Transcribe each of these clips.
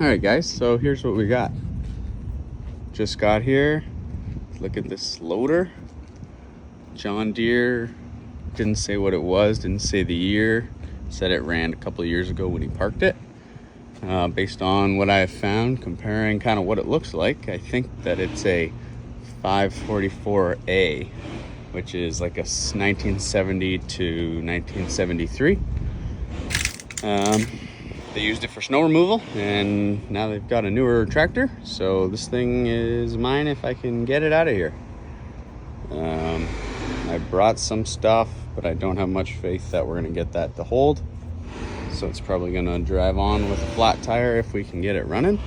All right, guys, so here's what we got. Just got here. Look at this loader. John Deere. Didn't say what it was, didn't say the year. Said it ran a couple of years ago when he parked it. Based on what I have found, comparing kind of what it looks like, I think that it's a 544A, which is like a 1970 to 1973. They used it for snow removal, and now they've got a newer tractor, so this thing is mine if I can get it out of here. I brought some stuff, but I don't have much faith that we're gonna get that to hold, so it's probably gonna drive on with a flat tire if we can get it running.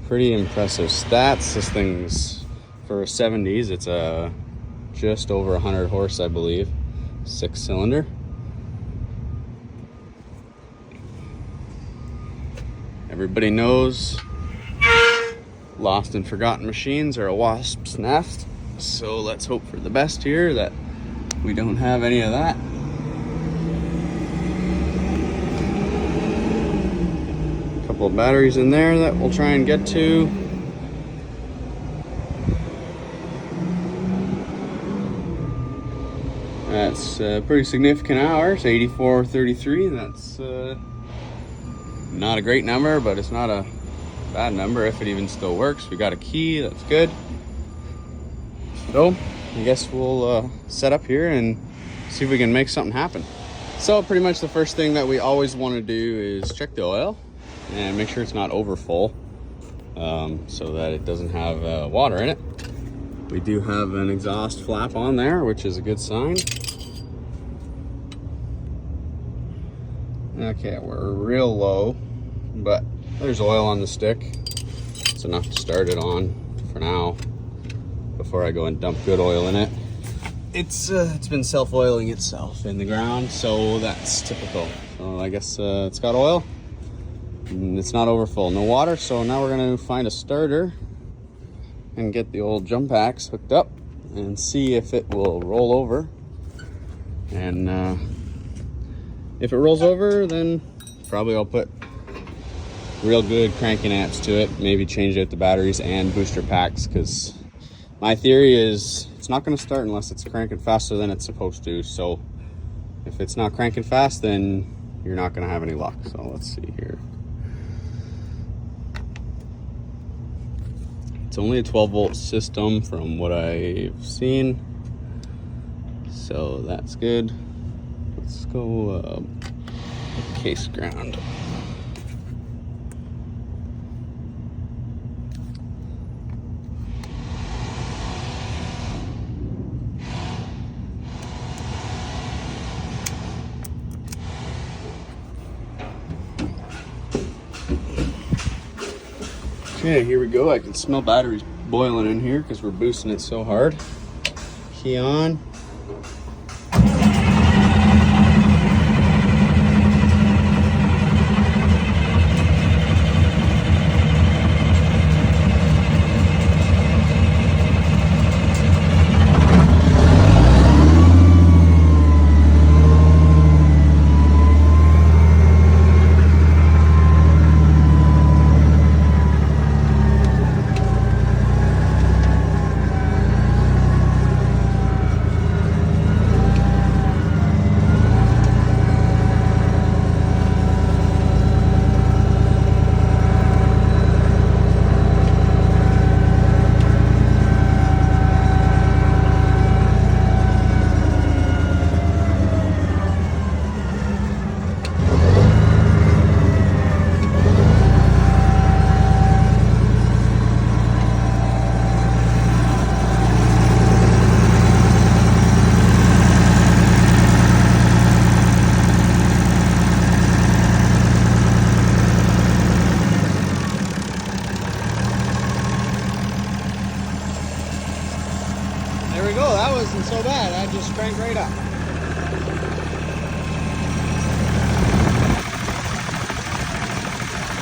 Pretty impressive stats. This thing's, for a 70s, it's a just over 100 horse, I believe, 6-cylinder. Everybody knows lost and forgotten machines are a wasp's nest, so let's hope for the best here, that we don't have any of that. A couple of batteries in there that we'll try and get to. That's pretty significant hours, 84.33. That's not a great number, but it's not a bad number if it even still works. We got a key, that's good. So I guess we'll set up here and see if we can make something happen. So pretty much the first thing that we always want to do is check the oil and make sure it's not over full, so that it doesn't have water in it. We do have an exhaust flap on there, which is a good sign. Okay, we're real low, but there's oil on the stick. It's enough to start it on for now before I go and dump good oil in it. It's been self-oiling itself in the ground, so that's typical. So I guess it's got oil and it's not over full. No water, so now we're gonna find a starter and get the old jump axe hooked up and see if it will roll over. And if it rolls over, then probably I'll put real good cranking amps to it, maybe change out the batteries and booster packs, because my theory is it's not going to start unless it's cranking faster than it's supposed to. So if it's not cranking fast, then you're not going to have any luck. So let's see here. It's only a 12-volt system from what I've seen, so that's good. Let's go case ground. Okay, here we go. I can smell batteries boiling in here because we're boosting it so hard. Key on. There we go, that wasn't so bad. I just cranked right up.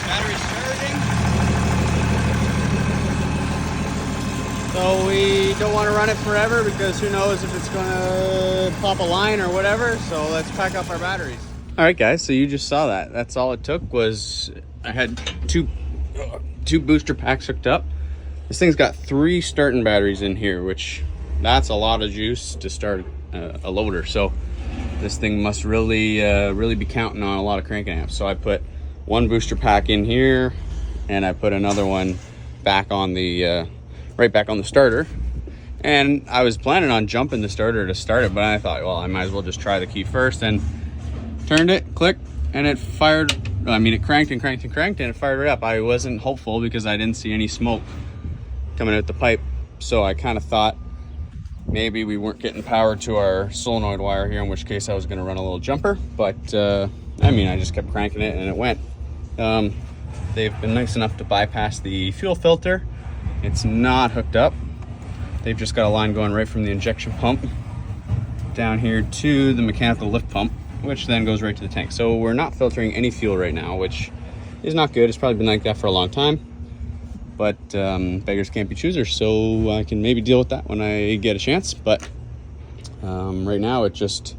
Battery starting. So we don't want to run it forever because who knows if it's going to pop a line or whatever. So let's pack up our batteries. All right, guys, so you just saw that. That's all it took. Was I had two booster packs hooked up. This thing's got 3 starting batteries in here, which that's a lot of juice to start a loader. So this thing must really be counting on a lot of cranking amps. So I put 1 booster pack in here, and I put another one back on the right back on the starter. And I was planning on jumping the starter to start it, but I thought, well, I might as well just try the key first. And turned it, clicked, and it fired. I mean, it cranked and cranked and cranked, and it fired right up. I wasn't hopeful because I didn't see any smoke coming out the pipe. So I kind of thought maybe we weren't getting power to our solenoid wire here, in which case I was going to run a little jumper. But I mean, I just kept cranking it and it went. They've been nice enough to bypass the fuel filter. It's not hooked up. They've just got a line going right from the injection pump down here to the mechanical lift pump, which then goes right to the tank. So we're not filtering any fuel right now, which is not good. It's probably been like that for a long time, but beggars can't be choosers. So I can maybe deal with that when I get a chance. But right now it just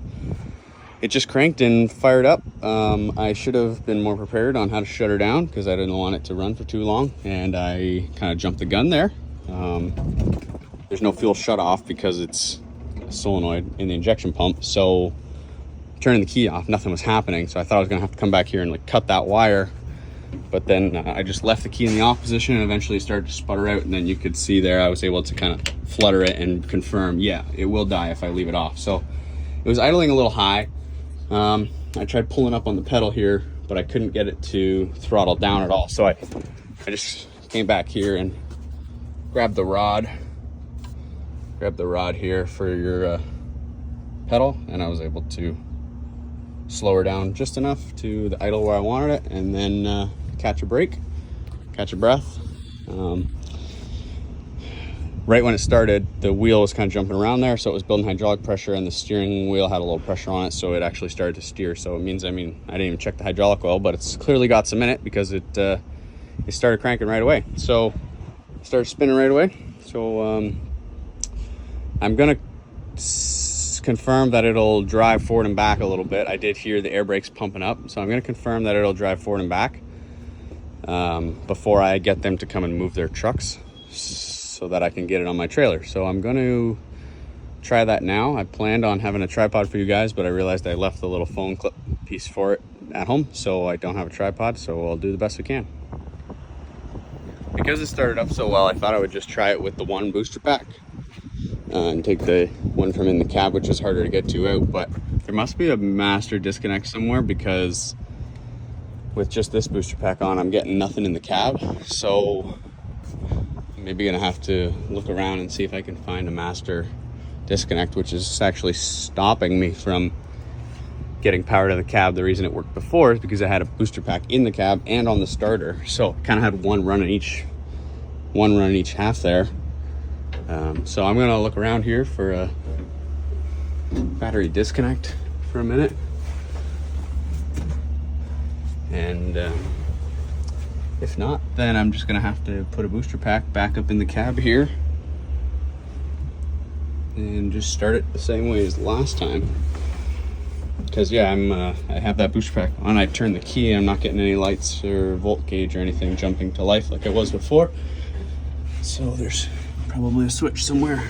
cranked and fired up. I should have been more prepared on how to shut her down because I didn't want it to run for too long, and I kind of jumped the gun there. There's no fuel shut off because it's a solenoid in the injection pump. So turning the key off, nothing was happening. So I thought I was gonna have to come back here and like cut that wire. But then I just left the key in the off position and eventually started to sputter out. And then you could see there, I was able to kind of flutter it and confirm, yeah, it will die if I leave it off. So it was idling a little high. I tried pulling up on the pedal here, but I couldn't get it to throttle down at all. So I just came back here and grabbed the rod here for your pedal, and I was able to slow her down just enough to the idle where I wanted it, and then catch a break, catch a breath. Right when it started, the wheel was kind of jumping around there, so it was building hydraulic pressure, and the steering wheel had a little pressure on it, so it actually started to steer. So it means, I mean, I didn't even check the hydraulic oil, but it's clearly got some in it because it started cranking right away. So it started spinning right away. So I'm gonna confirm that it'll drive forward and back a little bit. I did hear the air brakes pumping up, so I'm gonna confirm that it'll drive forward and back before I get them to come and move their trucks so that I can get it on my trailer. So I'm going to try that now. I planned on having a tripod for you guys, but I realized I left the little phone clip piece for it at home, so I don't have a tripod, so I'll do the best we can. Because it started up so well, I thought I would just try it with the 1 booster pack and take the one from in the cab, which is harder to get to out, but there must be a master disconnect somewhere because with just this booster pack on, I'm getting nothing in the cab. So maybe gonna have to look around and see if I can find a master disconnect, which is actually stopping me from getting power to the cab. The reason it worked before is because I had a booster pack in the cab and on the starter, so kind of had one run in each half there. So I'm gonna look around here for a battery disconnect for a minute, and if not, then I'm just gonna have to put a booster pack back up in the cab here and just start it the same way as last time. Because yeah, I have that booster pack on. I turn the key, I'm not getting any lights or volt gauge or anything jumping to life like I was before. So there's probably a switch somewhere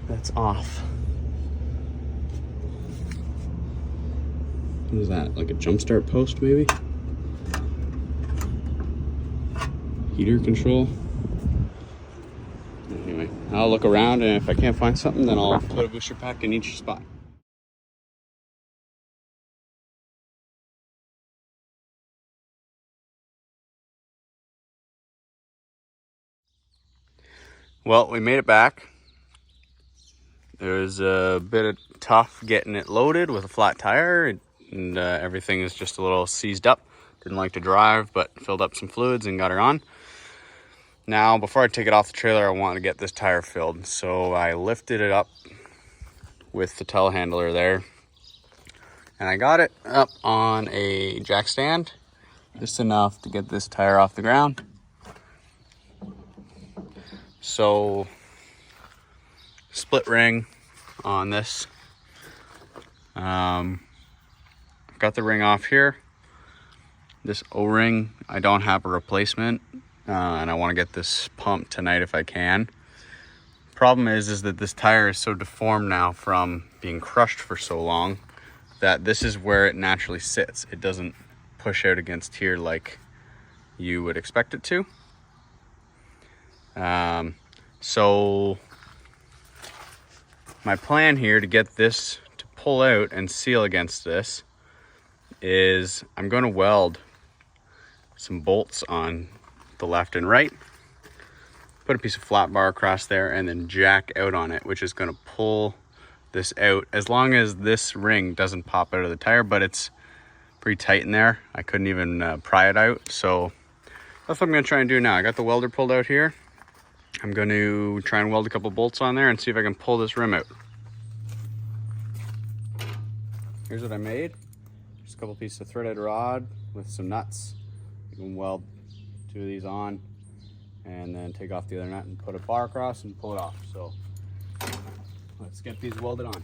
that's off. What is that? Like a jump start post maybe? Heater control. Anyway, I'll look around, and if I can't find something, then I'll put a booster pack in each spot. Well, we made it back. It was a bit of tough getting it loaded with a flat tire, and everything is just a little seized up. Didn't like to drive, but filled up some fluids and got her on. Now, before I take it off the trailer, I want to get this tire filled. So I lifted it up with the telehandler there, and I got it up on a jack stand, just enough to get this tire off the ground. So, split ring on this. got the ring off here. This O-ring, I don't have a replacement, and I want to get this pumped tonight if I can. Problem is that this tire is so deformed now from being crushed for so long that this is where it naturally sits. It doesn't push out against here like you would expect it to. So my plan here to get this to pull out and seal against this is I'm going to weld some bolts on the left and right, put a piece of flat bar across there, and then jack out on it, which is going to pull this out as long as this ring doesn't pop out of the tire, but it's pretty tight in there. I couldn't even pry it out, so that's what I'm going to try and do now. I got the welder pulled out here. I'm going to try and weld a couple bolts on there and see if I can pull this rim out. Here's what I made. Just a couple pieces of threaded rod with some nuts. You can weld 2 of these on and then take off the other nut and put a bar across and pull it off. So let's get these welded on.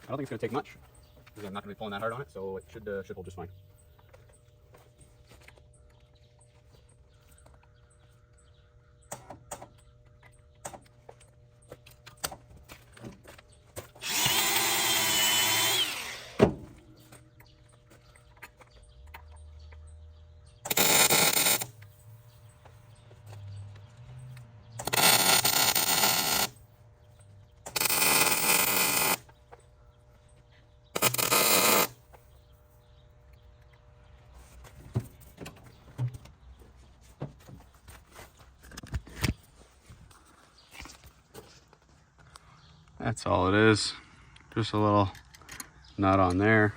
I don't think it's going to take much because I'm not going to be pulling that hard on it, so it should hold just fine. That's all it is. Just a little nut on there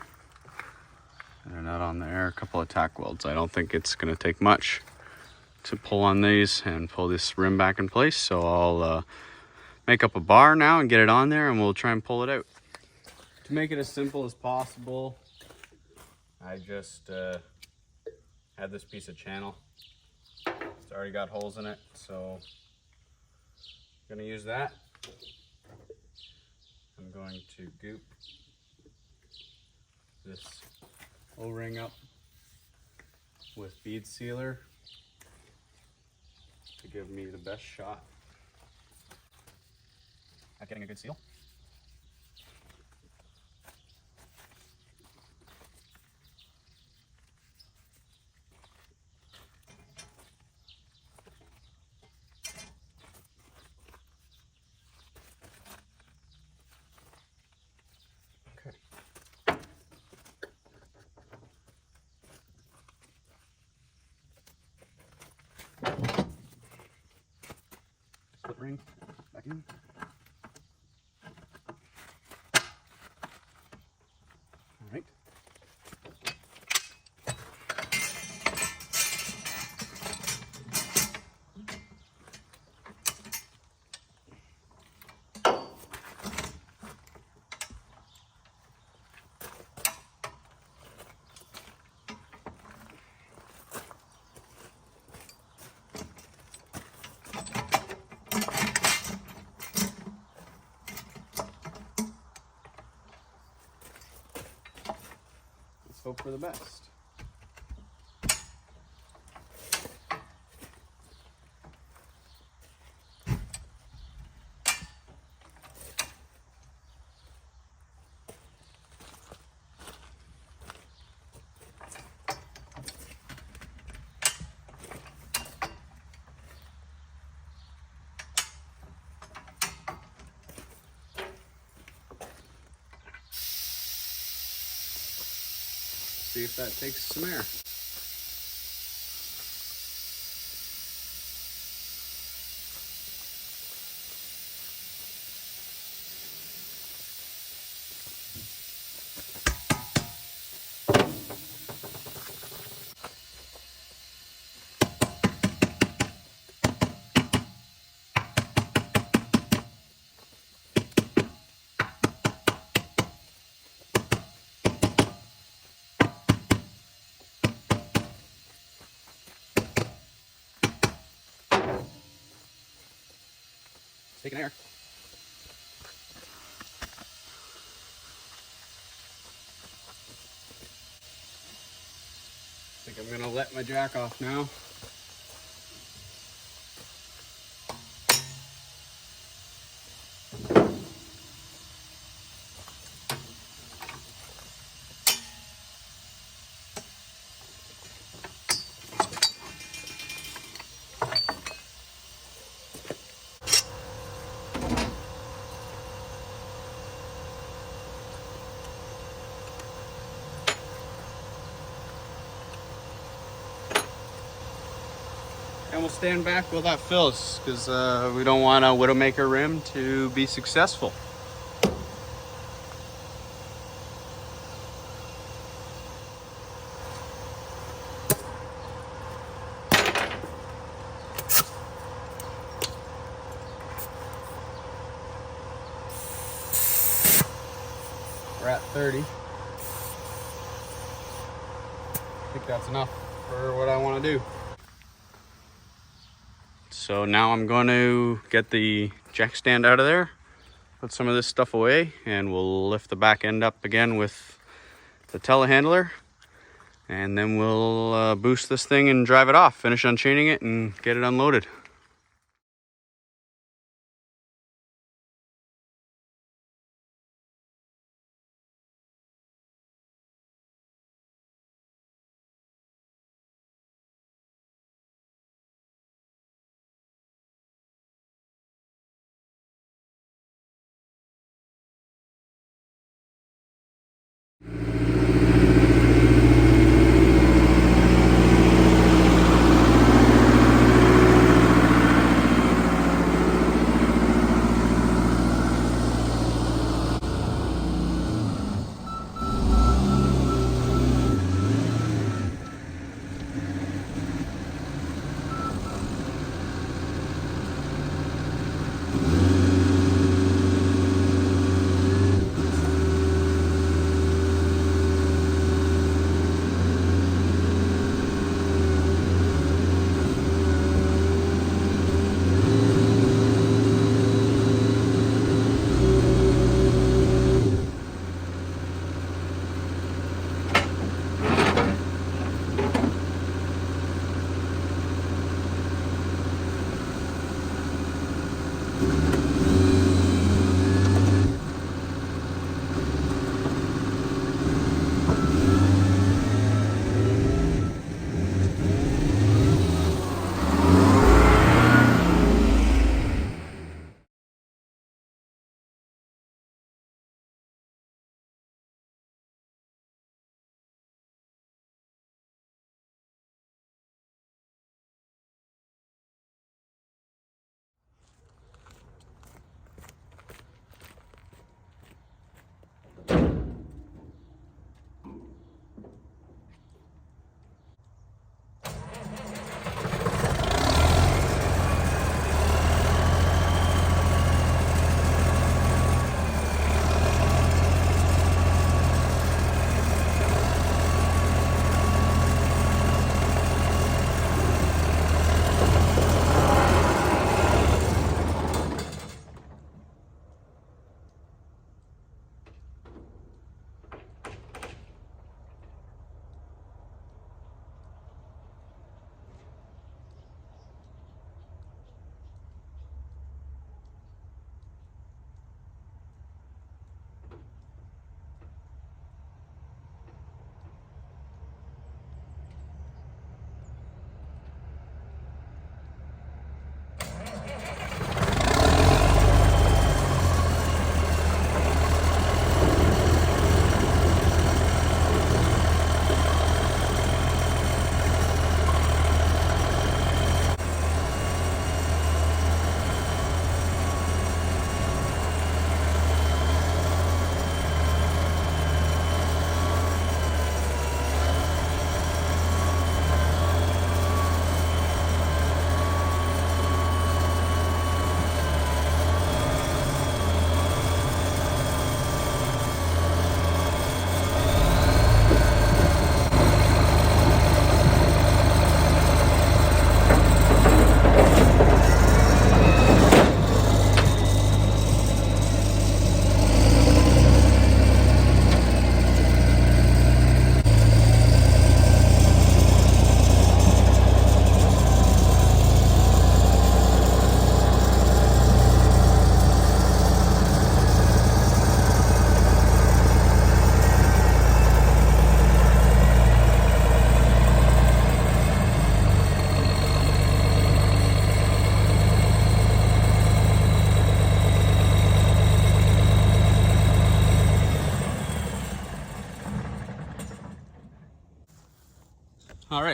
and a nut on there, a couple of tack welds. I don't think it's going to take much to pull on these and pull this rim back in place. So I'll make up a bar now and get it on there and we'll try and pull it out. To make it as simple as possible, I just had this piece of channel. It's already got holes in it, so I'm going to use that. I'm going to goop this O-ring up with bead sealer to give me the best shot at getting a good seal. Split ring back in. All right. Hope for the best. See if that takes some air. Taking air. I think I'm gonna let my jack off now. And we'll stand back while that fills, because we don't want a Widowmaker rim to be successful. We're at 30. I think that's enough for what I want to do. So now I'm going to get the jack stand out of there, put some of this stuff away, and we'll lift the back end up again with the telehandler, and then we'll boost this thing and drive it off, finish unchaining it and get it unloaded.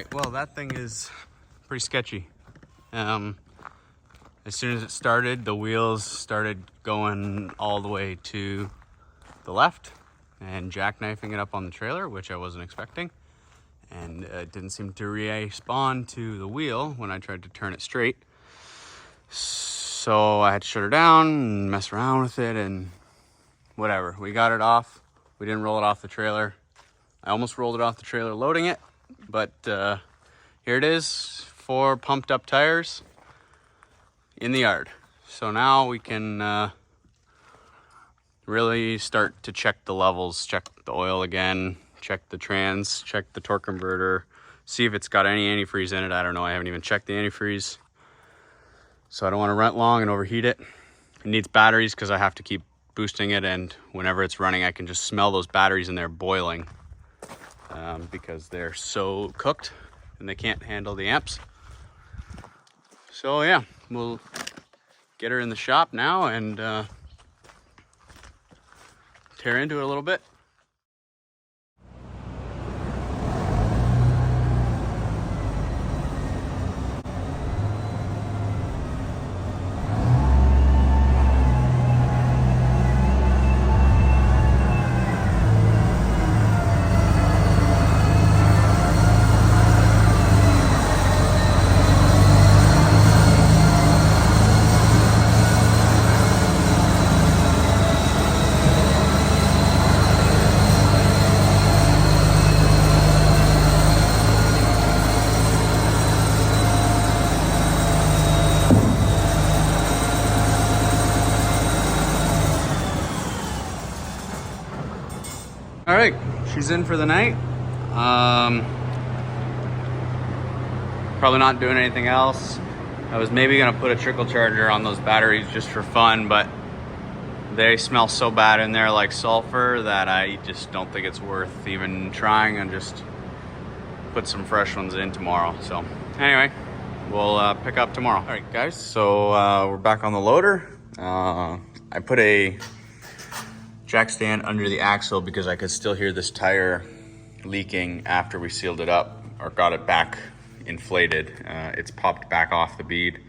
right, well, that thing is pretty sketchy. As soon as it started, the wheels started going all the way to the left and jackknifing it up on the trailer, which I wasn't expecting. And it didn't seem to respawn to the wheel when I tried to turn it straight. So I had to shut her down and mess around with it and whatever. We got it off. We didn't roll it off the trailer. I almost rolled it off the trailer loading it, but here it is, 4 pumped up tires in the yard. So now we can really start to check the levels, check the oil again, check the trans, check the torque converter, see if it's got any antifreeze in it. I don't know, I haven't even checked the antifreeze. So I don't want to run long and overheat it. It needs batteries because I have to keep boosting it, and whenever it's running I can just smell those batteries in there boiling because they're so cooked and they can't handle the amps. So yeah, we'll get her in the shop now and tear into it a little bit. All right, she's in for the night. Probably not doing anything else. I was maybe gonna put a trickle charger on those batteries just for fun, but they smell so bad in there like sulfur that I just don't think it's worth even trying, and just put some fresh ones in tomorrow. So anyway, we'll pick up tomorrow. All right guys, so we're back on the loader. I put a jack stand under the axle because I could still hear this tire leaking after we sealed it up or got it back inflated. It's popped back off the bead,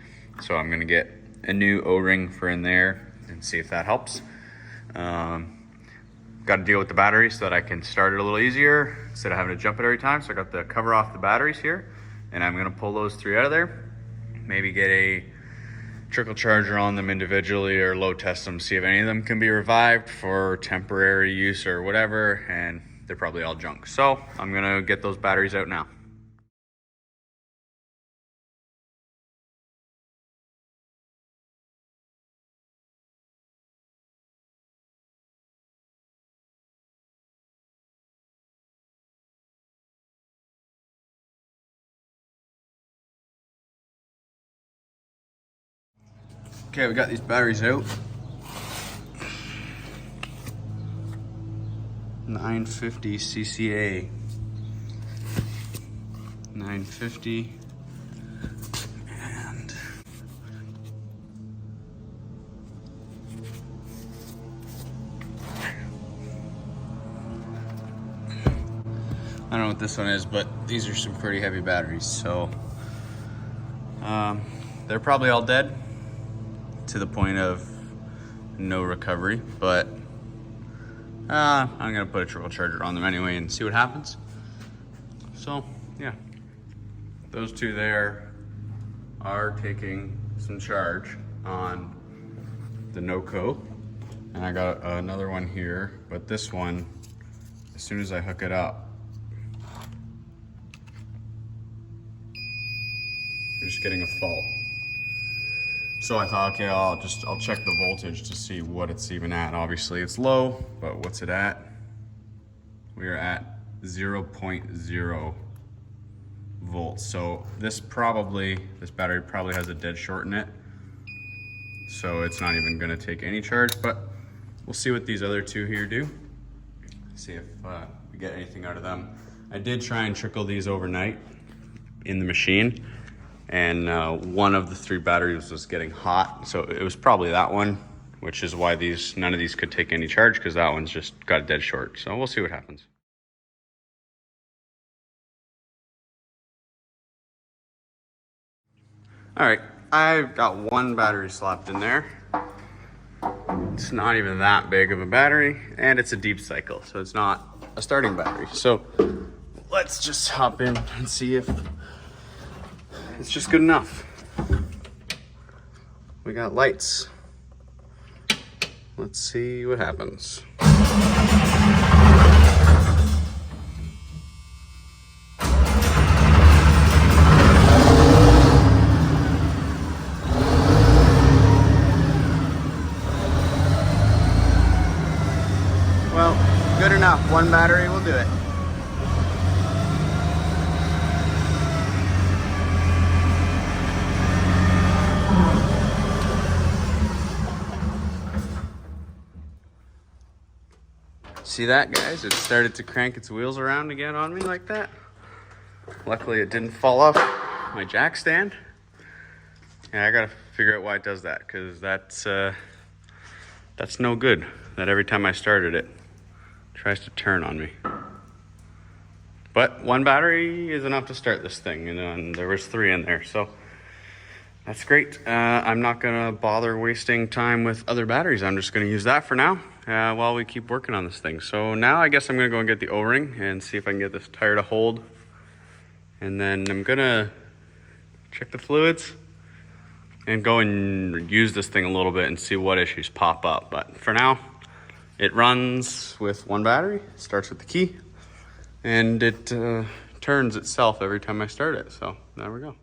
so I'm gonna get a new O-ring for in there and see if that helps. Got to deal with the battery so that I can start it a little easier instead of having to jump it every time. So I got the cover off the batteries here, and I'm gonna pull those 3 out of there, maybe get a trickle charger on them individually or load test them, see if any of them can be revived for temporary use or whatever, and they're probably all junk. So I'm gonna get those batteries out now. Okay, we got these batteries out. 950 CCA. 950. And I don't know what this one is, but these are some pretty heavy batteries. So they're probably all dead to the point of no recovery, but I'm gonna put a trickle charger on them anyway and see what happens. So yeah, those 2 there are taking some charge on the NoCo, and I got another one here, but this one, as soon as I hook it up, we're just getting a fault. So I thought, okay, I'll check the voltage to see what it's even at. Obviously it's low, but what's it at? We are at 0.0 volts. So this battery probably has a dead short in it. So it's not even gonna take any charge, but we'll see what these other 2 here do. See if we get anything out of them. I did try and trickle these overnight in the machine, and one of the 3 batteries was getting hot, so it was probably that one, which is why none of these could take any charge, because that one's just got a dead short. So we'll see what happens. All right, I've got one battery slapped in there. It's not even that big of a battery, and it's a deep cycle, so it's not a starting battery. So let's just hop in and see if it's just good enough. We got lights. Let's see what happens. Well, good enough. One battery will do it. See that, guys? It started to crank its wheels around again on me like that. Luckily, it didn't fall off my jack stand. Yeah, I gotta figure out why it does that, because that's no good. That every time I started it, tries to turn on me. But one battery is enough to start this thing, and there was 3 in there, so that's great. I'm not gonna bother wasting time with other batteries. I'm just gonna use that for now while we keep working on this thing. So now I guess I'm gonna go and get the O-ring and see if I can get this tire to hold. And then I'm gonna check the fluids and go and use this thing a little bit and see what issues pop up. But for now, it runs with one battery, it starts with the key, and it turns itself every time I start it. So there we go.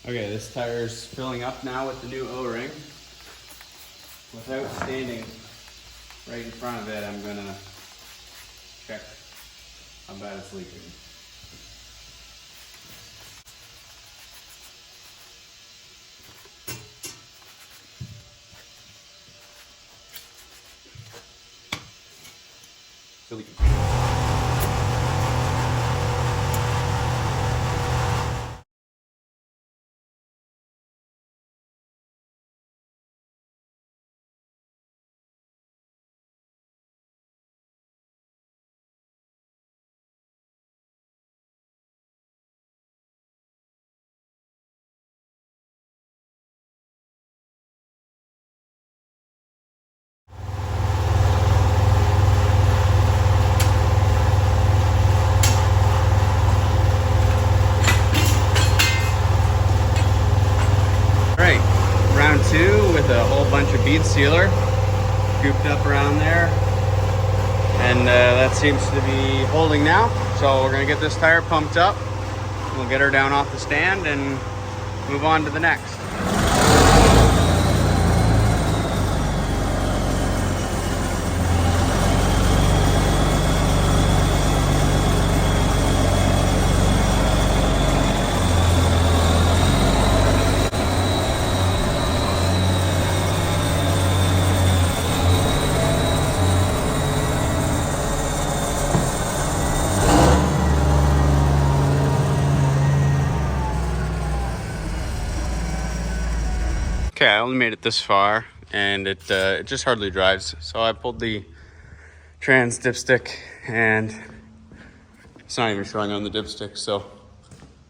Okay, this tire's filling up now with the new O-ring. Without standing right in front of it, I'm gonna check how bad it's leaking. It's leaking. Round 2 with a whole bunch of bead sealer scooped up around there, and that seems to be holding now. So we're gonna get this tire pumped up, we'll get her down off the stand and move on to the next. Okay, I only made it this far, and it just hardly drives. So I pulled the trans dipstick, and it's not even showing on the dipstick. So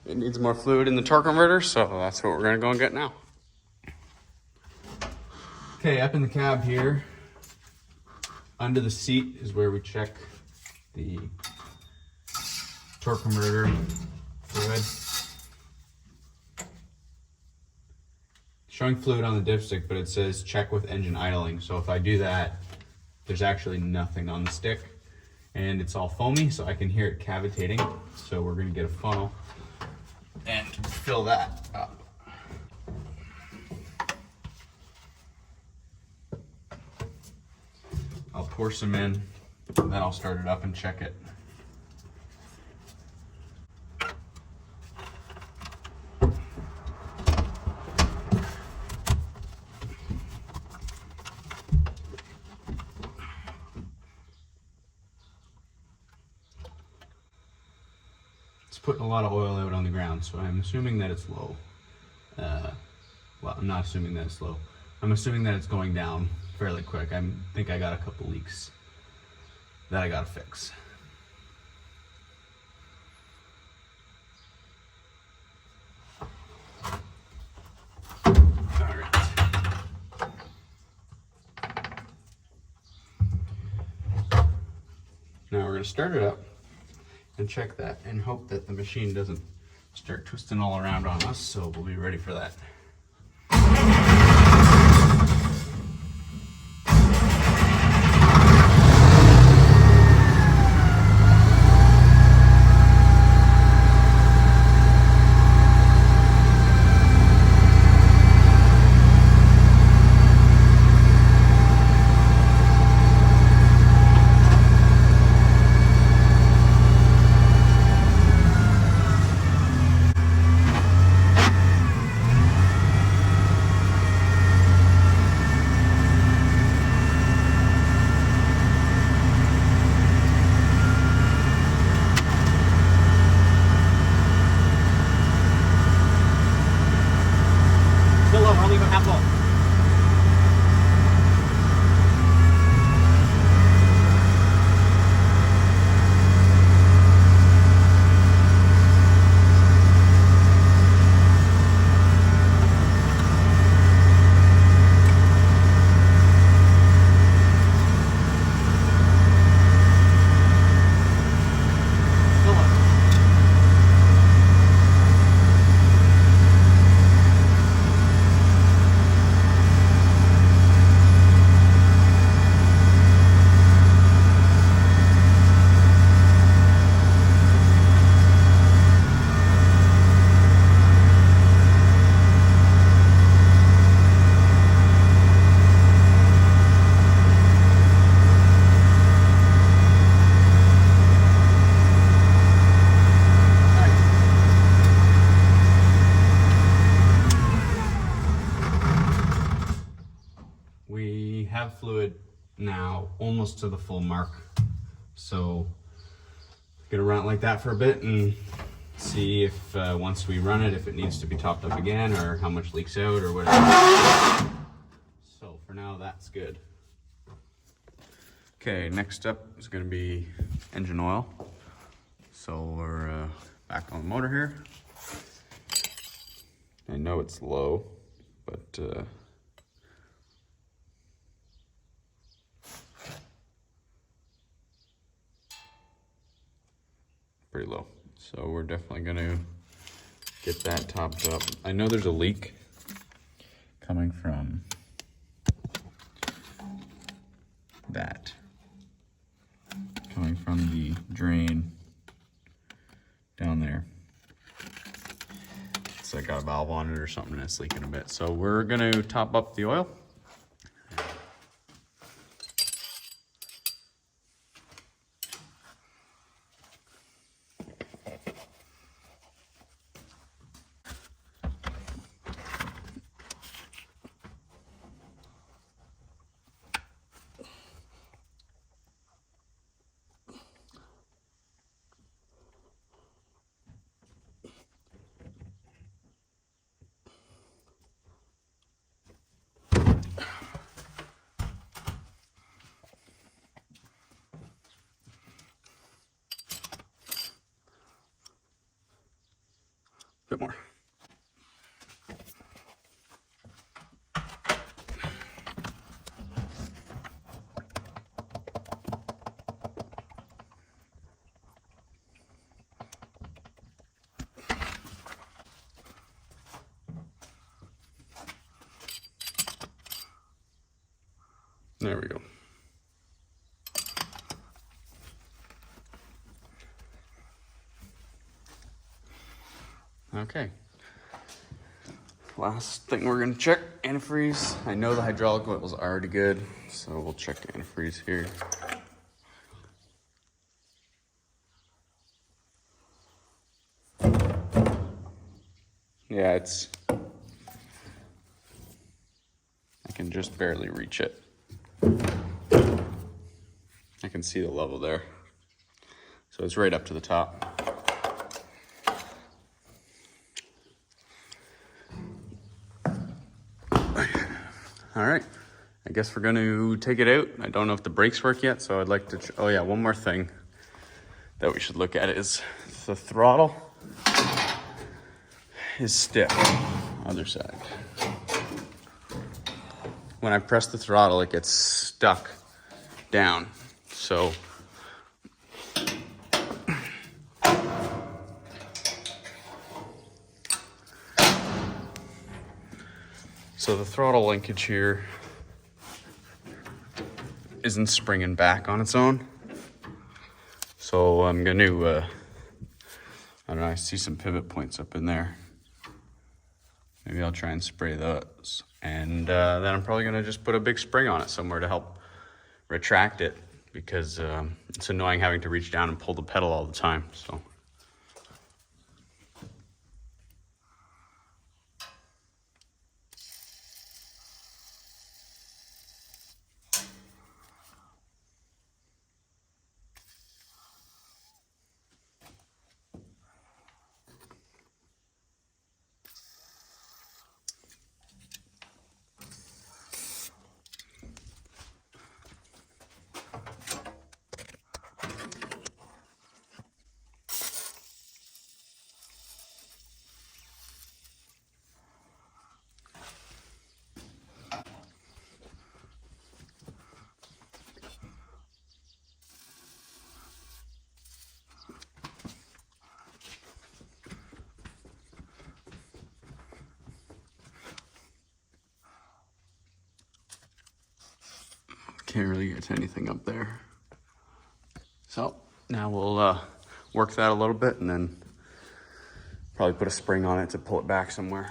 it needs more fluid in the torque converter. So that's what we're gonna go and get now. Okay, up in the cab here, under the seat is where we check the torque converter fluid. Showing fluid on the dipstick, but it says check with engine idling. So if I do that, there's actually nothing on the stick, and it's all foamy, so I can hear it cavitating. So we're gonna get a funnel and fill that up. I'll pour some in, and then I'll start it up and check it. putting a lot of oil out on the ground, so I'm assuming that it's low. Well, I'm not assuming that it's low. I'm assuming that it's going down fairly quick. I think I got a couple leaks that I gotta fix. Now we're going to start it up and check that and hope that the machine doesn't start twisting all around on us, so we'll be ready for that. Have fluid now almost to the full mark, so gonna run it like that for a bit and see if once we run it, if it needs to be topped up again or how much leaks out or whatever. So for now, that's good. Okay, next up is gonna be engine oil. So we're back on the motor here. I know it's low, but pretty low. So we're definitely gonna get that topped up. I know there's a leak coming from that. Coming from the drain down there. It's like got a valve on it or something and it's leaking a bit. So we're gonna top up the oil. Bit more. There we go. Okay. Last thing we're gonna check, antifreeze. I know the hydraulic oil is already good, so we'll check antifreeze here. Yeah, I can just barely reach it. I can see the level there. So it's right up to the top. All right, I guess we're gonna take it out. I don't know if the brakes work yet, so I'd like to, oh yeah, one more thing that we should look at is the throttle is stiff. Other side. When I press the throttle, it gets stuck down. So the throttle linkage here isn't springing back on its own. So I'm going to, I don't know, I see some pivot points up in there. Maybe I'll try and spray those. And then I'm probably going to just put a big spring on it somewhere to help retract it, because it's annoying having to reach down and pull the pedal all the time. So. Can't really get to anything up there. So now we'll work that a little bit and then probably put a spring on it to pull it back somewhere.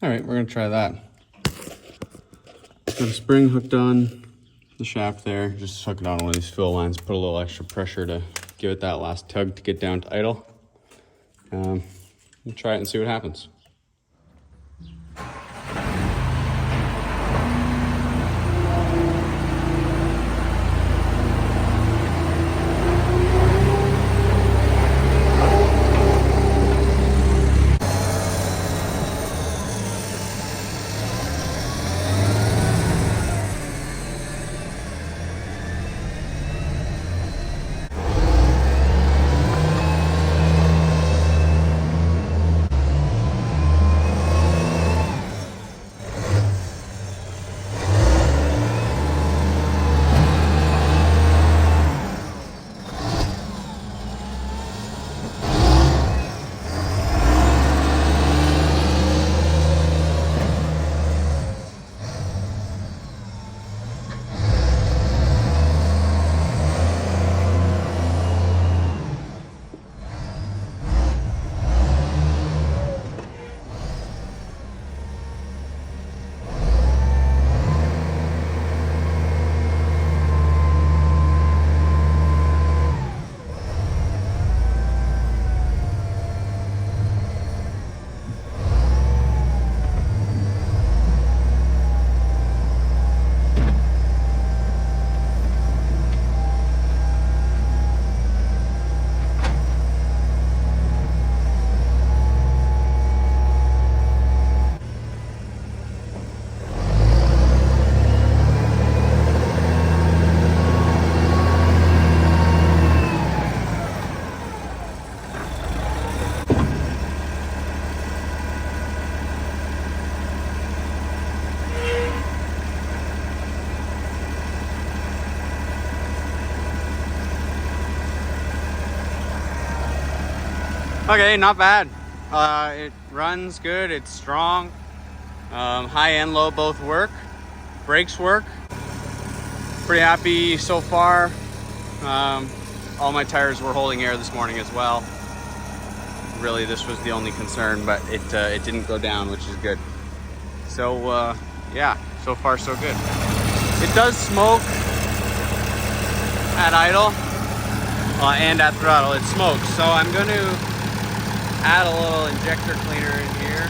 All right, we're gonna try that. Got a spring hooked on the shaft there. Just hook it on one of these fill lines, put a little extra pressure to give it that last tug to get down to idle. We'll try it and see what happens. Okay, not bad. It runs good, it's strong. High and low both work. Brakes work. Pretty happy so far. All my tires were holding air this morning as well. Really, this was the only concern, but it didn't go down, which is good. So yeah, so far so good. It does smoke at idle and at throttle. It smokes, so I'm going to add a little injector cleaner in here.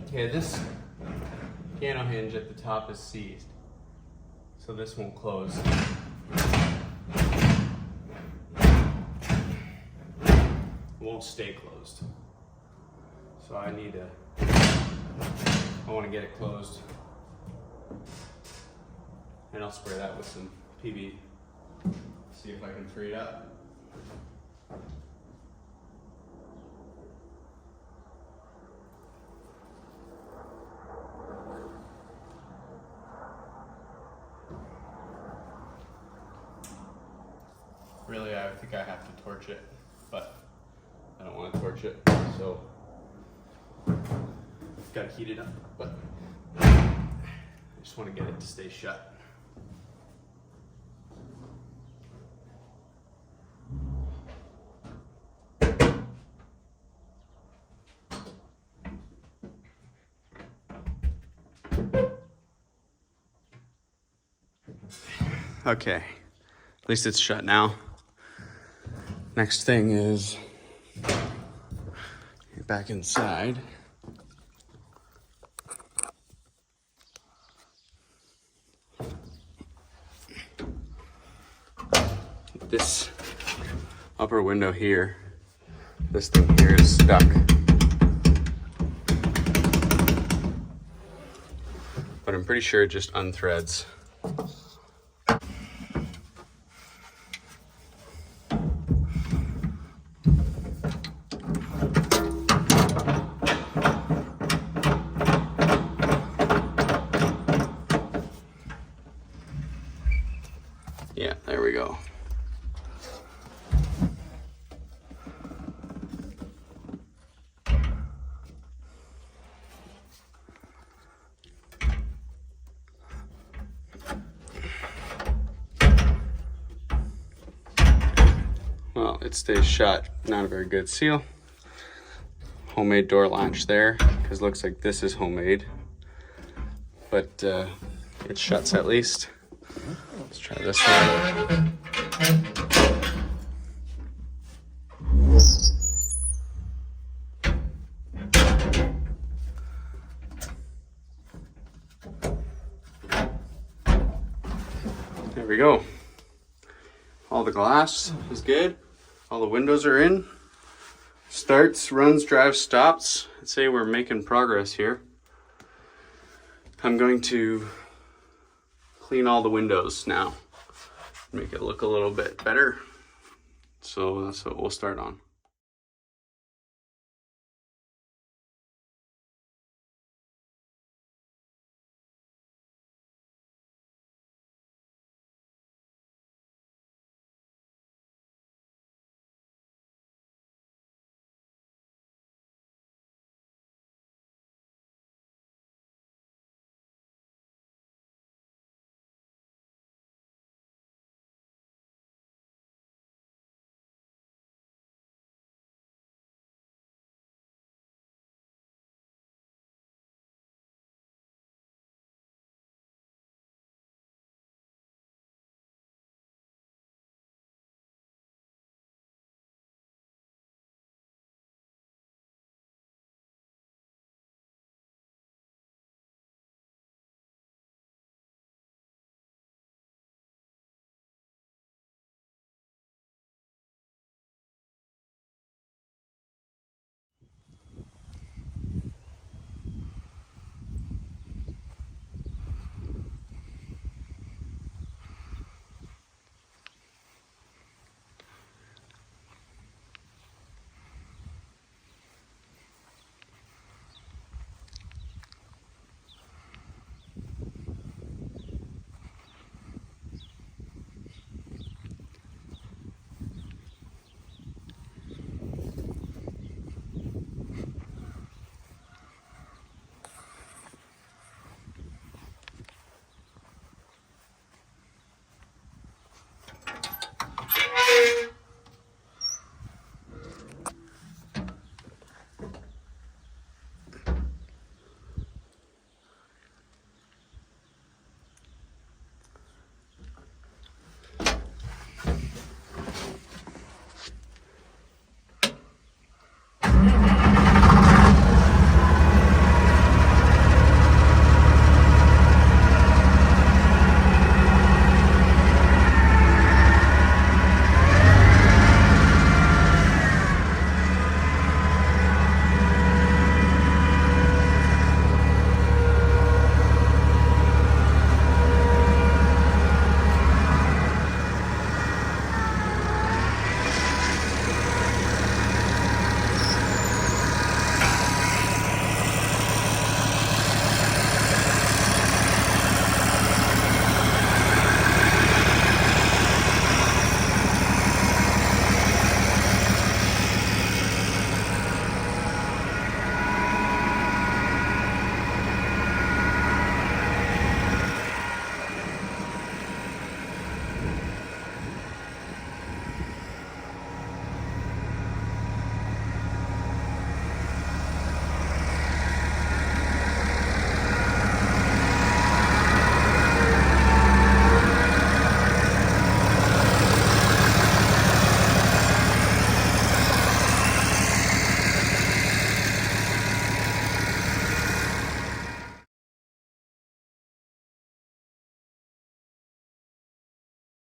Okay, this piano hinge at the top is seized, so this won't close. It won't stay closed. So I want to get it closed. And I'll spray that with some PB. See if I can free it up. Really, I think I have to torch it, but I don't want to torch it, so gotta heat it up. But I just want to get it to stay shut. Okay, at least it's shut now. Next thing is get back inside. This upper window here, this thing here is stuck. But I'm pretty sure it just unthreads. Yeah, there we go. Well, it stays shut. Not a very good seal. Homemade door latch there, because it looks like this is homemade. But it shuts at least. Let's try this one. There we go. All the glass is good. All the windows are in. Starts, runs, drives, stops. I'd say we're making progress here. I'm going to clean all the windows now, make it look a little bit better. So that's what we'll start on.